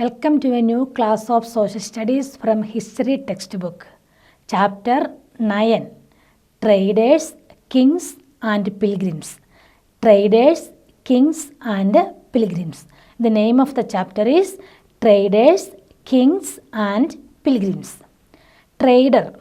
Welcome to a new class of Social Studies from History textbook. Chapter 9 Traders, Kings and Pilgrims. Traders, Kings and Pilgrims. The name of the chapter is Traders, Kings and Pilgrims. Trader.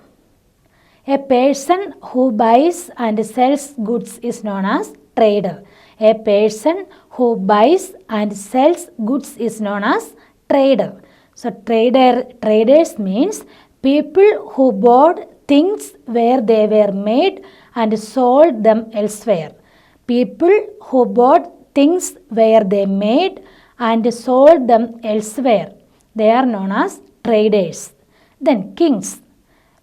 A person who buys and sells goods is known as trader. A person who buys and sells goods is known as trader. So traders means people who bought things where they were made and sold them elsewhere. People who bought things where they made and sold them elsewhere. They are known as traders. Then kings.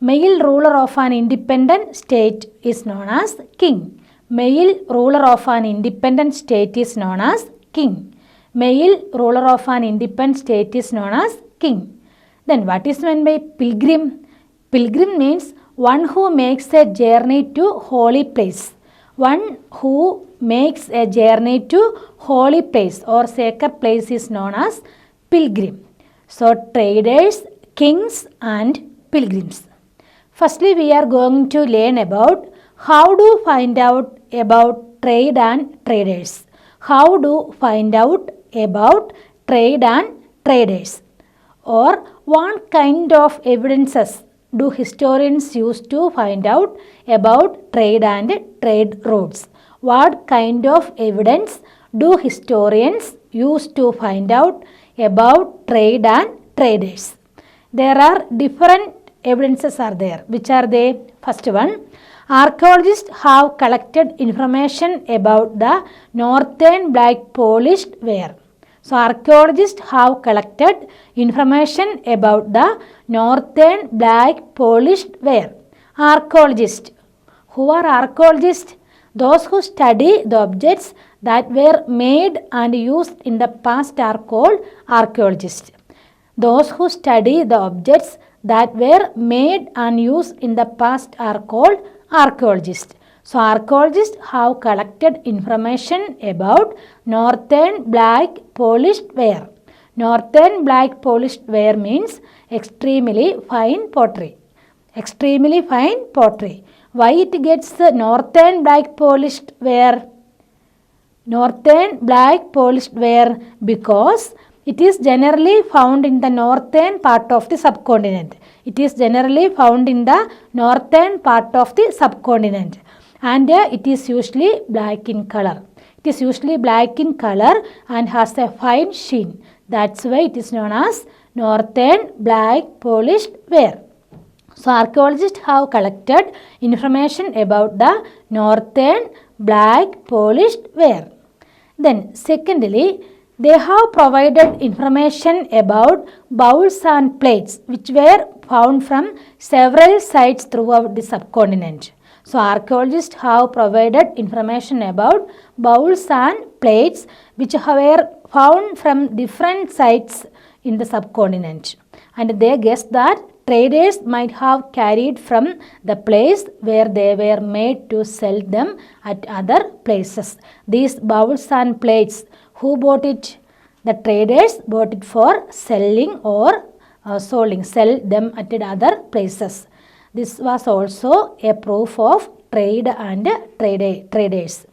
Male ruler of an independent state is known as king. Male ruler of an independent state is known as king. Male ruler of an independent state is known as king. Then what is meant by pilgrim? Pilgrim means one who makes a journey to holy place. One who makes a journey to holy place or sacred place is known as pilgrim. So traders, kings and pilgrims. Firstly, we are going to learn about how to find out about trade and traders. How to find out about trade and traders, or what kind of evidences do historians use to find out about trade and trade routes? What kind of evidence do historians use to find out about trade and traders? There are different evidences are there. Which are they? First one, archaeologists have collected information about the northern black polished ware. So archaeologists have collected information about the northern black polished ware. Archaeologists. Who are archaeologists? Those who study the objects that were made and used in the past are called archaeologists. Those who study the objects that were made and used in the past are called archaeologists. So archaeologists have collected information about northern black polished ware. Northern black polished ware means extremely fine pottery. Extremely fine pottery. Why it gets northern black polished ware? Northern black polished ware because it is generally found in the northern part of the subcontinent. It is generally found in the northern part of the subcontinent. And it is usually black in color. It is usually black in color and has a fine sheen. That's why it is known as northern black polished ware. So archaeologists have collected information about the northern black polished ware. Then secondly, they have provided information about bowls and plates which were found from several sites throughout the subcontinent. So archaeologists have provided information about bowls and plates which were found from different sites in the subcontinent. And they guess that traders might have carried from the place where they were made to sell them at other places. These bowls and plates, who bought it? The traders bought it for selling or sell them at other places. This was also a proof of trade and traders.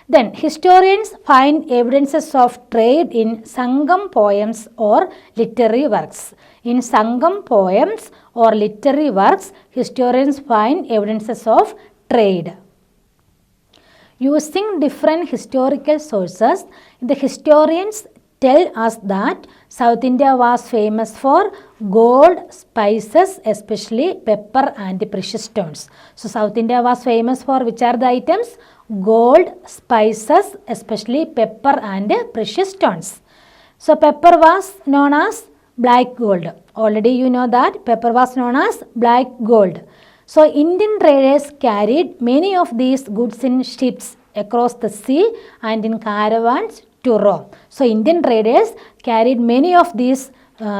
Then historians find evidences of trade in Sangam poems or literary works. In Sangam poems or literary works, historians find evidences of trade. Using different historical sources, the historians tell us that South India was famous for gold, spices, especially pepper and precious stones. So South India was famous for which are the items? Gold, spices, especially pepper and precious stones. So pepper was known as black gold. Already you know that pepper was known as black gold. So Indian traders carried many of these goods in ships across the sea and in caravans to Rome. So Indian traders carried many of these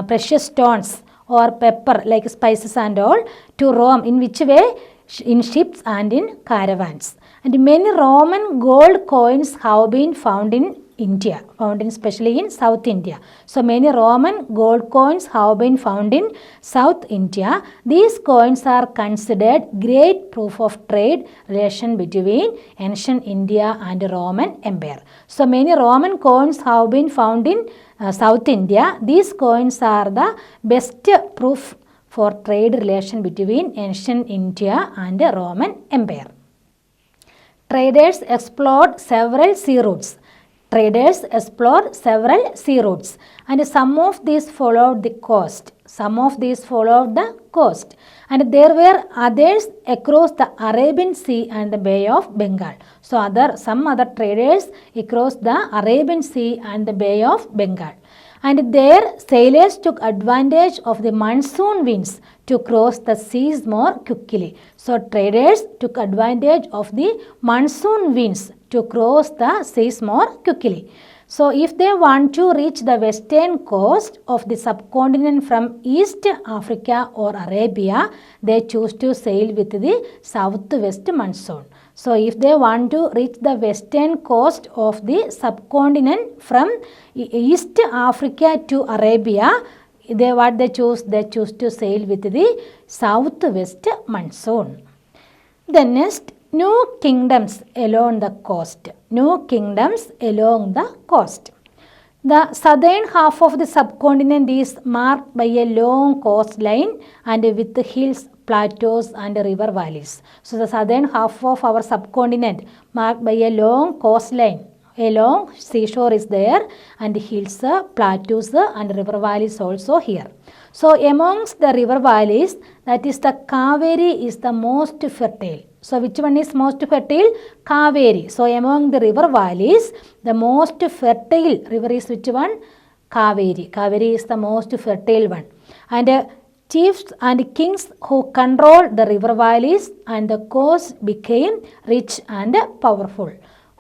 precious stones or pepper like spices and all to Rome. In which way? In ships and in caravans. And many Roman gold coins have been found in India, found in especially in South India. So many Roman gold coins have been found in South India. These coins are considered great proof of trade relation between ancient India and Roman Empire. So many Roman coins have been found in South India. These coins are the best proof for trade relation between ancient India and Roman Empire. Traders explored several sea routes. Traders explored several sea routes, and some of these followed the coast. Some of these followed the coast, and there were others across the Arabian Sea and the Bay of Bengal. So some other traders across the Arabian Sea and the Bay of Bengal. And there sailors took advantage of the monsoon winds to cross the seas more quickly. So traders took advantage of the monsoon winds to cross the seas more quickly. So if they want to reach the western coast of the subcontinent from East Africa or Arabia, they choose to sail with the southwest monsoon. So if they want to reach the western coast of the subcontinent from East Africa to Arabia, they choose to sail with the southwest monsoon. The next, new kingdoms along the coast. New kingdoms along the coast. The southern half of the subcontinent is marked by a long coastline and with hills, plateaus and river valleys. So the southern half of our subcontinent marked by a long coastline. A long seashore is there, and hills, plateaus and river valleys also here. So amongst the river valleys, that is the Kaveri is the most fertile. So which one is most fertile? Kaveri. So among the river valleys, the most fertile river is which one? Kaveri. Kaveri is the most fertile one. And chiefs and kings who controlled the river valleys and the coast became rich and powerful.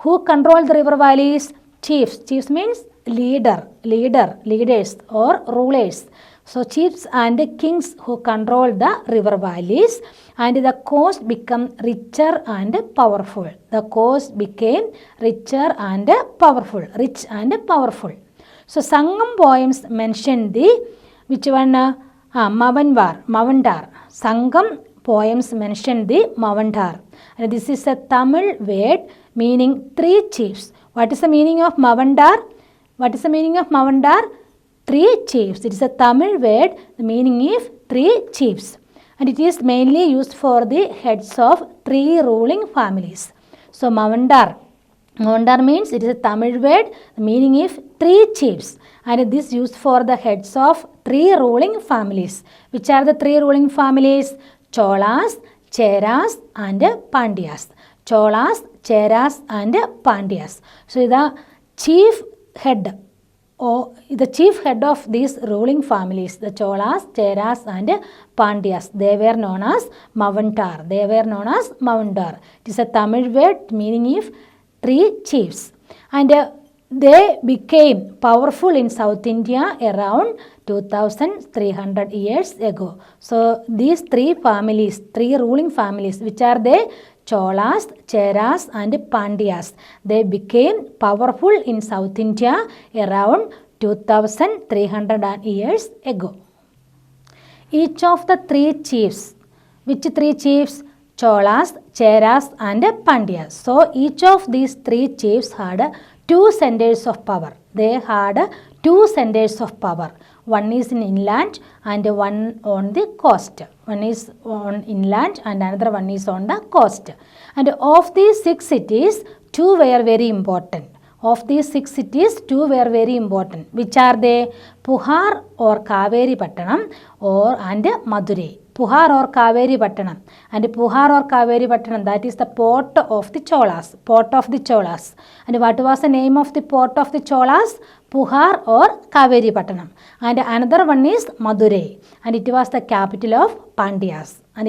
Who controlled the river valleys? Chiefs. Chiefs means leaders or rulers. So chiefs and kings who controlled the river valleys, and the coast became richer and powerful. The coast became richer and powerful. Rich and powerful. So Sangam poems mention the which one? Mavandar. Sangam poems mention the Mavandar. And this is a Tamil word meaning three chiefs. What is the meaning of Mavandar? What is the meaning of Mavandar? Three chiefs. It is a Tamil word. The meaning is three chiefs. And it is mainly used for the heads of three ruling families. So Mavandar. Mavandar means it is a Tamil word. The meaning is three chiefs. And this is used for the heads of three ruling families. Which are the three ruling families? Cholas, Cheras and Pandyas. Cholas, Cheras and Pandyas. So the chief head of these ruling families, the Cholas, Cheras and Pandyas, they were known as Mavandar. It is a Tamil word meaning if three chiefs. And they became powerful in South India around 2300 years ago. So these three ruling families, which are they? Cholas, Cheras and Pandyas. They became powerful in South India around 2300 years ago. Each of the three chiefs, which three chiefs? Cholas, Cheras and Pandyas. So each of these three chiefs had two centers of power. They had two centers of power. One is in inland and one on the coast. One is on inland and another one is on the coast. And of these 6 cities, 2 were very important. Which are they? Puhar or Kaveri Pattanam and Madurai. Puhar or Kaveri Pattanam. And Puhar or Kaveri Pattanam, that is the port of the Cholas. And what was the name of the port of the Cholas? Puhar or Kaveri Pattanam. And another one is Madurai. And it was the capital of Pandyas. And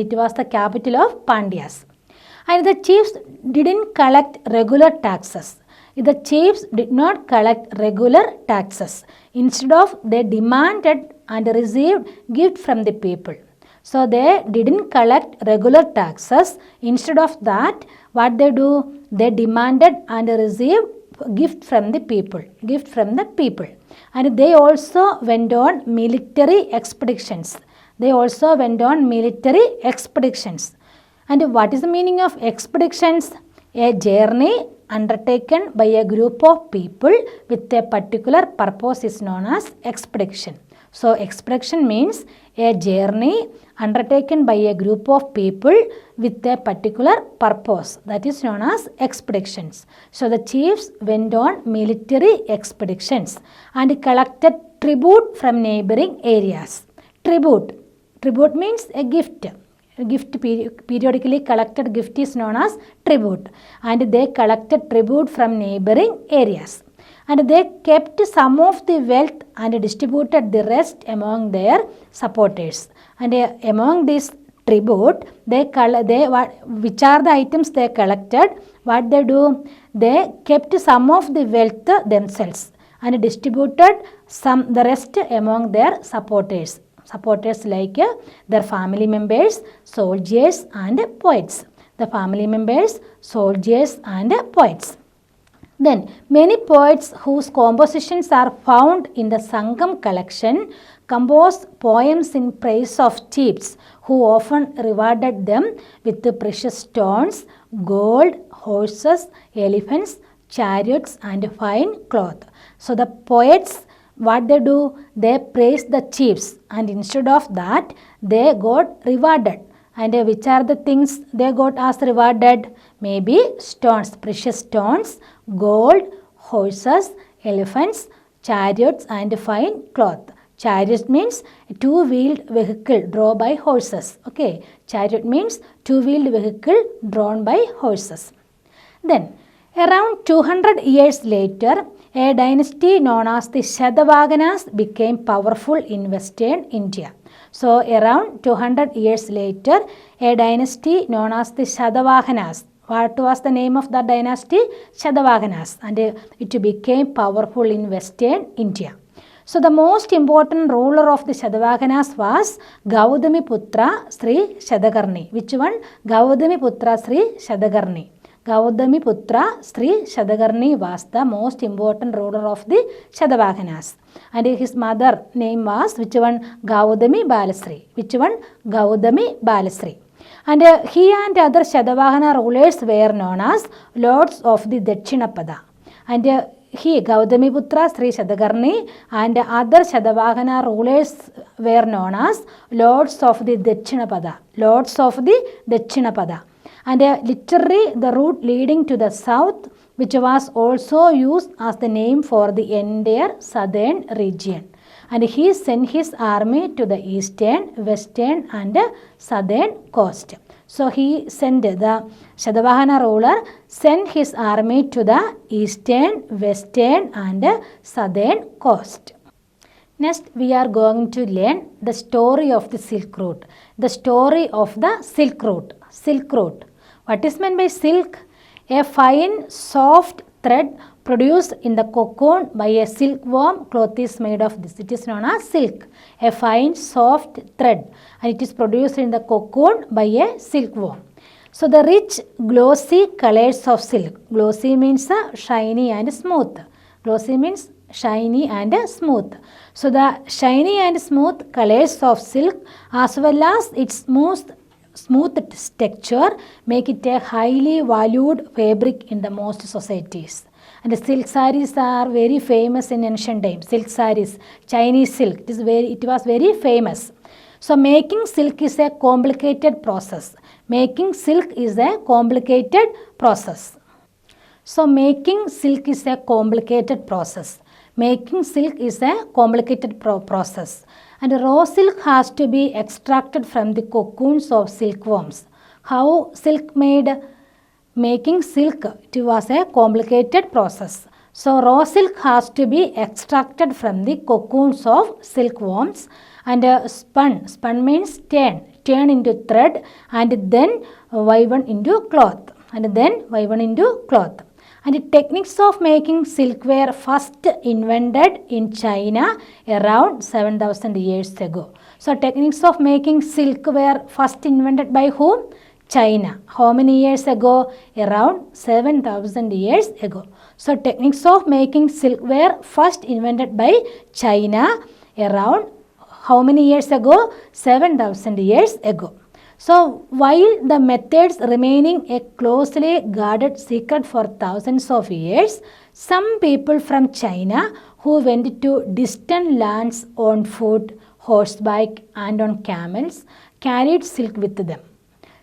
the chiefs didn't collect regular taxes. The chiefs did not collect regular taxes. Instead of, they demanded and received gift from the people. So they didn't collect regular taxes. Instead of that, what they do? They demanded and received gift from the people. And they also went on military expeditions. And what is the meaning of expeditions? A journey undertaken by a group of people with a particular purpose is known as expedition. So expedition means a journey undertaken by a group of people with a particular purpose, that is known as expeditions. So the chiefs went on military expeditions and collected tribute from neighboring areas. Tribute means a gift. Periodically collected gift is known as tribute, and they collected tribute from neighboring areas. And they kept some of the wealth and distributed the rest among their supporters. And among this tribute, which are the items they collected? What they do? They kept some of the wealth themselves and distributed the rest among their supporters. Supporters like their family members, soldiers and poets. The family members, soldiers and poets. Then many poets whose compositions are found in the Sangam collection composed poems in praise of chiefs who often rewarded them with the precious stones, gold, horses, elephants, chariots and fine cloth. So the poets, what they do? They praise the chiefs, and instead of that they got rewarded. And which are the things they got as rewarded? Maybe stones, precious stones, gold, horses, elephants, chariots and fine cloth. Chariot means two-wheeled vehicle drawn by horses. Okay, chariot means two-wheeled vehicle drawn by horses. Then around 200 years later, a dynasty known as the Shatavahana's became powerful in Western India. So around 200 years later, a dynasty known as the Shatavahanas. What was the name of that dynasty? Shatavahanas. And it became powerful in Western India. So the most important ruler of the Shatavahanas was Gautamiputra Sri Shatakarni. Which one? Gautamiputra Sri Shatakarni. Gautamiputra Sri Shatakarni was the most important ruler of the Shatavahanas. And his mother name was which one? Gautami Balasri. Which one? Gautami Balasri. And he and other Shatavahana rulers were known as Lords of the Dakshinapada. And he, Gautamiputra Sri Shatakarni, and other Shatavahana rulers were known as Lords of the Dakshinapada. Lords of the Dakshinapada. And literally the route leading to the south, which was also used as the name for the entire southern region. And he sent his army to the eastern, western and southern coast. So he sent the Shatavahana ruler sent his army to the eastern, western and southern coast. Next we are going to learn the story of the Silk Route. The story of the Silk Route. Silk Route. What is meant by silk? A fine, soft thread produced in the cocoon by a silkworm. Cloth is made of this. It is known as silk. A fine, soft thread, and it is produced in the cocoon by a silkworm. So the rich, glossy colors of silk. Glossy means shiny and smooth. Glossy means shiny and smooth. So the shiny and smooth colors of silk as well as its smooth texture make it a highly valued fabric in the most societies. And the silk sarees are very famous in ancient times. Silk sarees, Chinese silk, it was very famous. So making silk is a complicated process. Making silk is a complicated process. So making silk is a complicated process. Making silk is a complicated process. And raw silk has to be extracted from the cocoons of silkworms. How silk made? Making silk, it was a complicated process. So raw silk has to be extracted from the cocoons of silkworms and spun. Spun means turn into thread and then woven into cloth. And the techniques of making silk were first invented in China around 7,000 years ago. So techniques of making silk were first invented by whom? China. How many years ago? Around 7,000 years ago. So techniques of making silk were first invented by China around how many years ago? 7,000 years ago. So while the methods remaining a closely guarded secret for thousands of years, some people from China who went to distant lands on foot, horseback and on camels carried silk with them.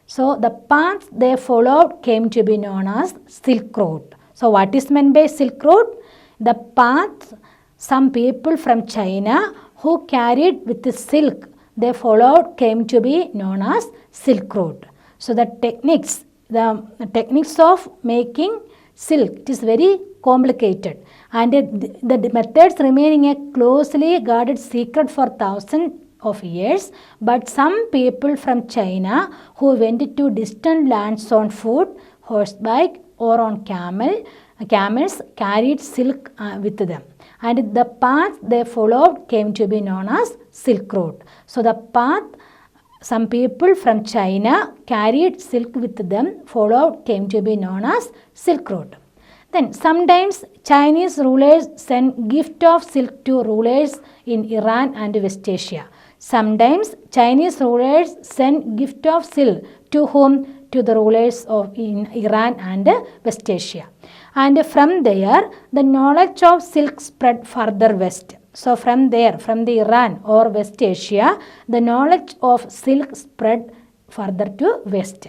So the path they followed came to be known as Silk Road. So what is meant by Silk Road? The path some people from China who carried with the silk they followed came to be known as Silk Road. So the techniques of making silk, it is very complicated, and the methods remaining a closely guarded secret for thousands of years, but some people from China who went to distant lands on foot, horseback or on camels carried silk with them, and the path they followed came to be known as Silk Road. So the path some people from China carried silk with them followed came to be known as Silk Road. Then sometimes Chinese rulers sent gift of silk to rulers in Iran and West Asia. Sometimes Chinese rulers sent gift of silk to whom? To the rulers in Iran and West Asia. And from there, the knowledge of silk spread further west. So from there, from the Iran or West Asia, the knowledge of silk spread further to west.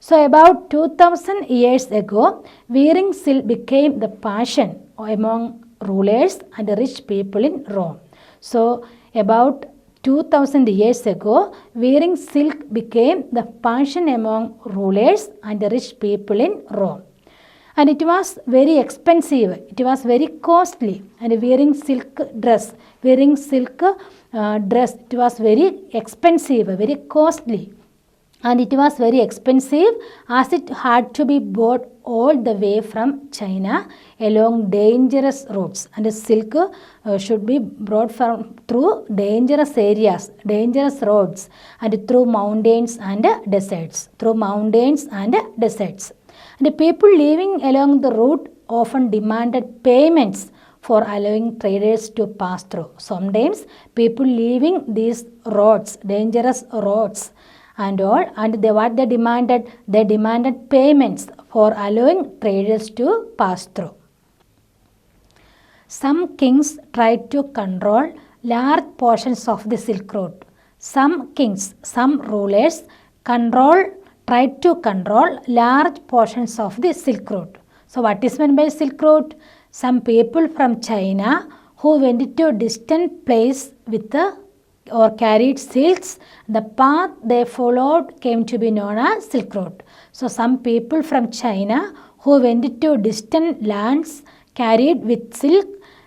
So about 2000 years ago, wearing silk became the fashion among rulers and rich people in Rome. So about 2000 years ago, wearing silk became the fashion among rulers and rich people in Rome. And it was very expensive, it was very costly, and wearing silk dress, it was very expensive, very costly. And it was very expensive as it had to be bought all the way from China along dangerous routes, and silk should be brought through dangerous areas, dangerous roads, and through mountains and deserts, And the people living along the route often demanded payments for allowing traders to pass through. Sometimes people leaving these roads, dangerous roads, and what they demanded payments for allowing traders to pass through. Some kings tried to control large portions of the Silk Road. Some rulers tried to control large portions of the Silk Road. So what is meant by Silk Road? Some people from China who went to a distant place or carried silks, the path they followed came to be known as Silk Road. So some people from China who went to distant lands carried with silk,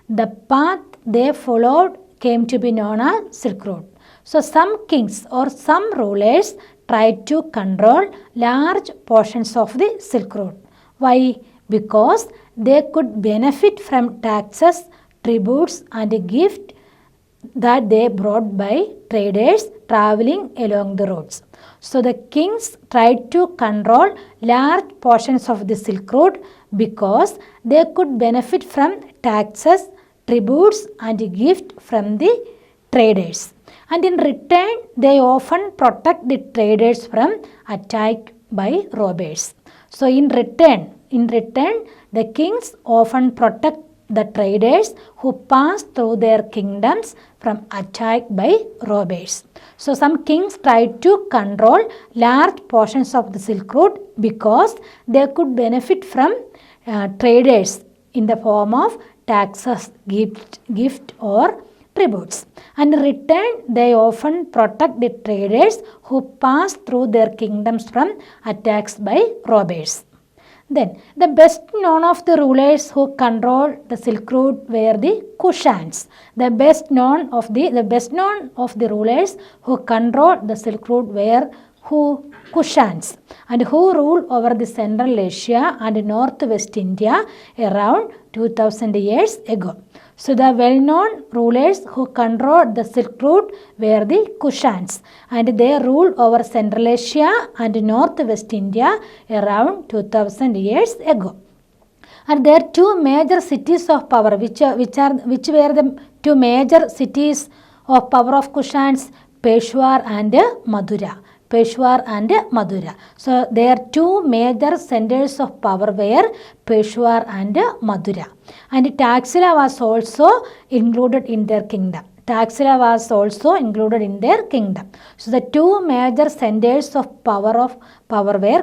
the path they followed came to be known as Silk Road. So some kings or some rulers tried to control large portions of the Silk Road. Why? Because they could benefit from taxes, tributes and gifts that they brought by traders traveling along the roads. So the kings tried to control large portions of the Silk Road because they could benefit from taxes, tributes and gifts from the traders. And in return, they often protect the traders from attack by robbers. So in return, the kings often protect the traders who pass through their kingdoms from attack by robbers. So some kings tried to control large portions of the Silk Road because they could benefit from traders in the form of taxes, gift or tributes. And in return, they often protect the traders who pass through their kingdoms from attacks by robbers. Then, the best known of the rulers who controlled the Silk Road were the Kushans. The best known of the rulers who controlled the Silk Road were who? Kushans, and who ruled over the Central Asia and Northwest India around 2000 years ago. So the well-known rulers who controlled the Silk Route were the Kushans, and they ruled over Central Asia and Northwest India around 2000 years ago. And there are two major cities of power, which were the two major cities of power of Kushans, Peshawar and Madura. Peshawar and Madura. So there are two major centers of power were Peshawar and Madura. And Taxila was also included in their kingdom. Taxila was also included in their kingdom. So the two major centers of power were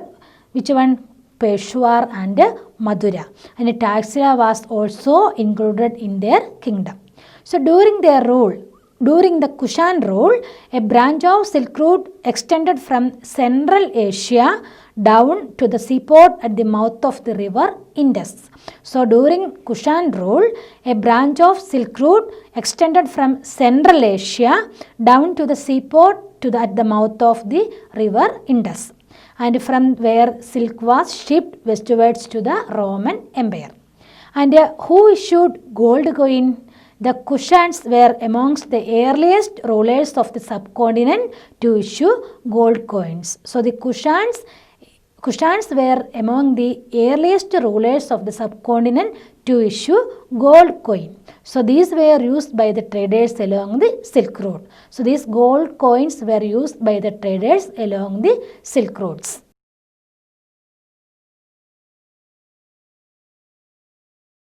which one? Peshawar and Madura. And Taxila was also included in their kingdom. So during their rule, during the Kushan rule, a branch of Silk Route extended from Central Asia down to the seaport at the mouth of the river Indus. So during Kushan rule, a branch of Silk Route extended from Central Asia down to the seaport at the mouth of the river Indus, and from where silk was shipped westwards to the Roman Empire. And who issued gold coin? The Kushans were amongst the earliest rulers of the subcontinent to issue gold coins. So the Kushans were among the earliest rulers of the subcontinent to issue gold coin. So these were used by the traders along the Silk Route. So these gold coins were used by the traders along the Silk Routes.